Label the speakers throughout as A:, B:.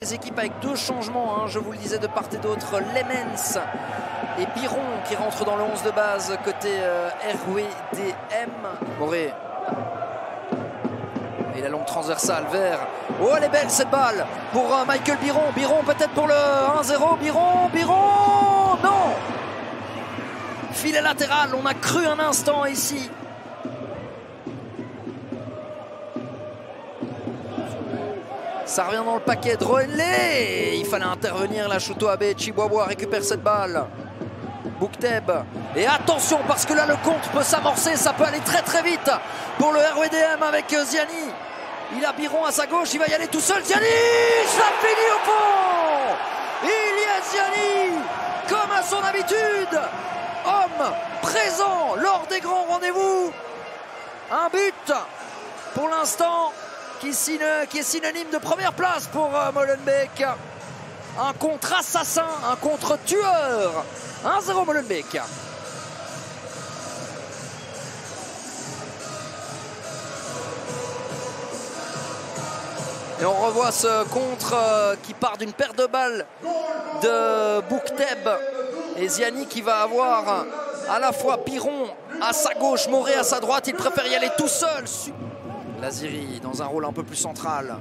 A: Les équipes avec deux changements, hein, je vous le disais, de part et d'autre. Lemens et Biron qui rentrent dans le 11 de base côté RWDM. Moré. Et la longue transversale vers... Oh, elle est belle cette balle pour Michael Biron. Biron peut-être pour le 1-0. Biron, non. Filet latéral, on a cru un instant ici. Ça revient dans le paquet de Droenlé. Il fallait intervenir. La Chouto Abe, Chihuahua récupère cette balle. Boukteb. Et attention parce que là le compte peut s'amorcer. Ça peut aller très très vite pour le RWDM avec Ziani. Il a Biron à sa gauche. Il va y aller tout seul. Ziani, ça finit au fond. Il y a Ziani comme à son habitude. Homme présent lors des grands rendez-vous. Un but pour l'instant qui est synonyme de première place pour Molenbeek. Un contre-assassin, un contre-tueur. 1-0 Molenbeek. Et on revoit ce contre qui part d'une paire de balles de Boukteb. Et Ziani qui va avoir à la fois Biron à sa gauche, Moré à sa droite. Il préfère y aller tout seul. Laziri dans un rôle un peu plus central.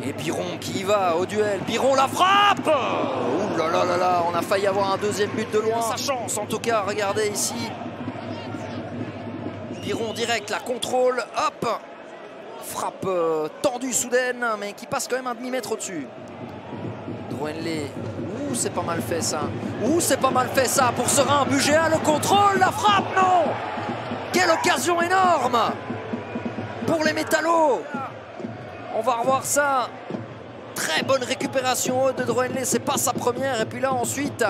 A: Et Biron qui y va au duel. Biron la frappe. Ouh là là là là, on a failli avoir un deuxième but de loin. Sa chance en tout cas, regardez ici. Biron direct, la contrôle, hop. Frappe tendue soudaine, mais qui passe quand même un demi-mètre au-dessus. Droenlé. Ouh, c'est pas mal fait ça. Ouh, c'est pas mal fait ça pour Serein. Bugéa, le contrôle, la frappe, non. Quelle occasion énorme pour les métallos. On va revoir ça. Très bonne récupération de Droenlé, c'est pas sa première. Et puis là ensuite,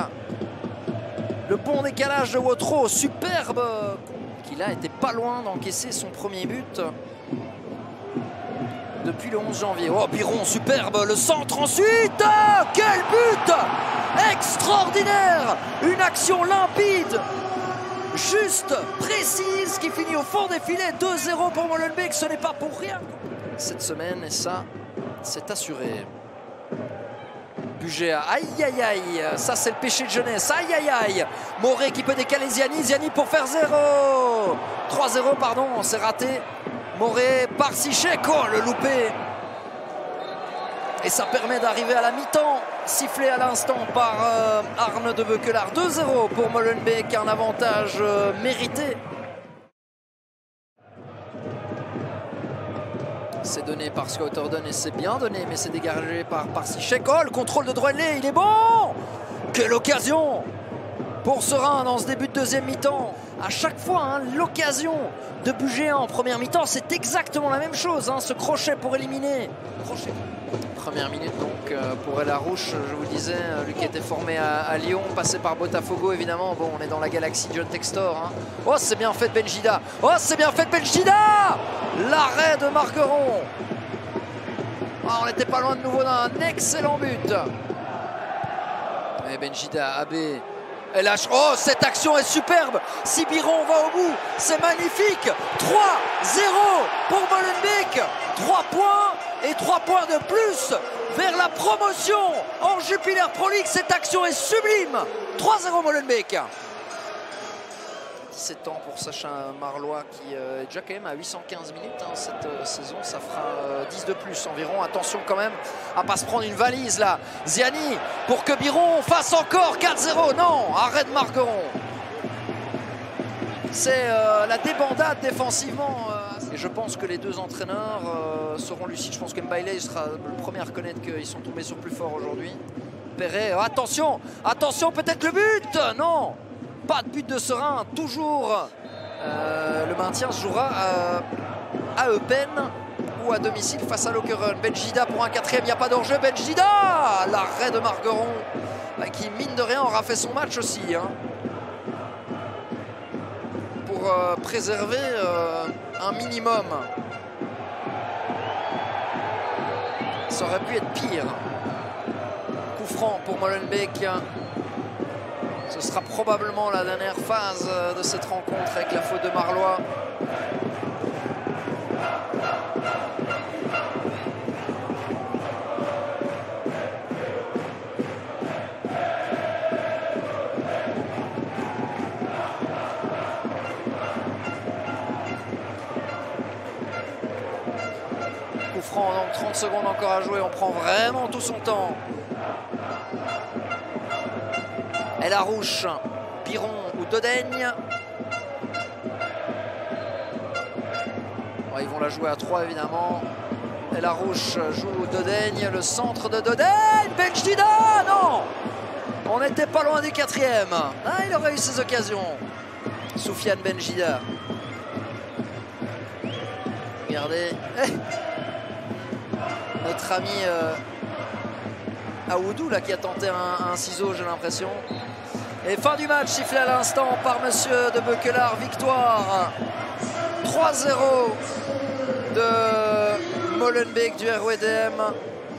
A: le bon décalage de Wotro, superbe. Qu'il a été pas loin d'encaisser son premier but depuis le 11 janvier. Oh, Biron, superbe, le centre ensuite. Quel but extraordinaire. Une action limpide, juste, précise, qui finit au fond des filets. 2-0 pour Molenbeek, ce n'est pas pour rien cette semaine, et ça, c'est assuré. Bugéa, aïe aïe aïe, ça c'est le péché de jeunesse, aïe aïe aïe. Moré qui peut décaler Ziani, Ziani pour faire 3-0 pardon, c'est raté. Moré par Sichek, oh le loupé. Et ça permet d'arriver à la mi-temps, sifflé à l'instant par Arne de Beukelard. 2-0 pour Molenbeek, un avantage mérité. C'est donné par Scott Orden et c'est bien donné, mais c'est dégagé par Sichek. Oh, le contrôle de Droenlé, il est bon. Quelle occasion pour Serein dans ce début de deuxième mi-temps. À chaque fois, hein, l'occasion de Bugéa en première mi-temps, c'est exactement la même chose. Hein, ce crochet pour éliminer. Crochet. Première minute donc pour El Arouche, je vous disais, lui qui était formé à Lyon, passé par Botafogo évidemment. Bon, on est dans la galaxie John Textor. Hein. Oh, c'est bien fait de Benjida. Oh, c'est bien fait de Benjida. L'arrêt de Margueron. Oh, on n'était pas loin de nouveau d'un excellent but. Et Benjida, Abbé. Et lâche. Oh, cette action est superbe. Si Biron va au bout, c'est magnifique. 3-0 pour Molenbeek. 3 points et 3 points de plus vers la promotion en Jupiler Pro League. Cette action est sublime. 3-0 Molenbeek. 17 ans pour Sacha Marlois qui est déjà quand même à 815 minutes hein, cette saison. Ça fera 10 de plus environ. Attention quand même à ne pas se prendre une valise là. Ziani pour que Biron fasse encore 4-0. Non, arrête Margueron. C'est la débandade défensivement. Et je pense que les deux entraîneurs seront lucides. Je pense que Mbaile sera le premier à reconnaître qu'ils sont tombés sur plus fort aujourd'hui. Perret, attention, attention, peut-être le but. Non. Pas de but de Serein, toujours le maintien se jouera à Eupen ou à domicile face à Lokeren. Benjida pour un quatrième, il n'y a pas d'enjeu. Benjida, l'arrêt de Margueron qui mine de rien aura fait son match aussi hein, pour préserver un minimum. Ça aurait pu être pire. Coup franc pour Molenbeek. Ce sera probablement la dernière phase de cette rencontre avec la faute de Marlois. coup franc, donc 30 secondes encore à jouer. On prend vraiment tout son temps. El Arouche, Piron ou Dodaigne. Ils vont la jouer à 3 évidemment. El Arouche joue Dodaigne, le centre de Dodaigne. Benjdida, non! On n'était pas loin du 4e. Ah, il aurait eu ses occasions. Soufiane Benjdida. Regardez. Notre ami Aoudou là, qui a tenté un ciseau, j'ai l'impression. Et fin du match, sifflé à l'instant par monsieur de Beukelard. Victoire 3-0 de Molenbeek du RWDM.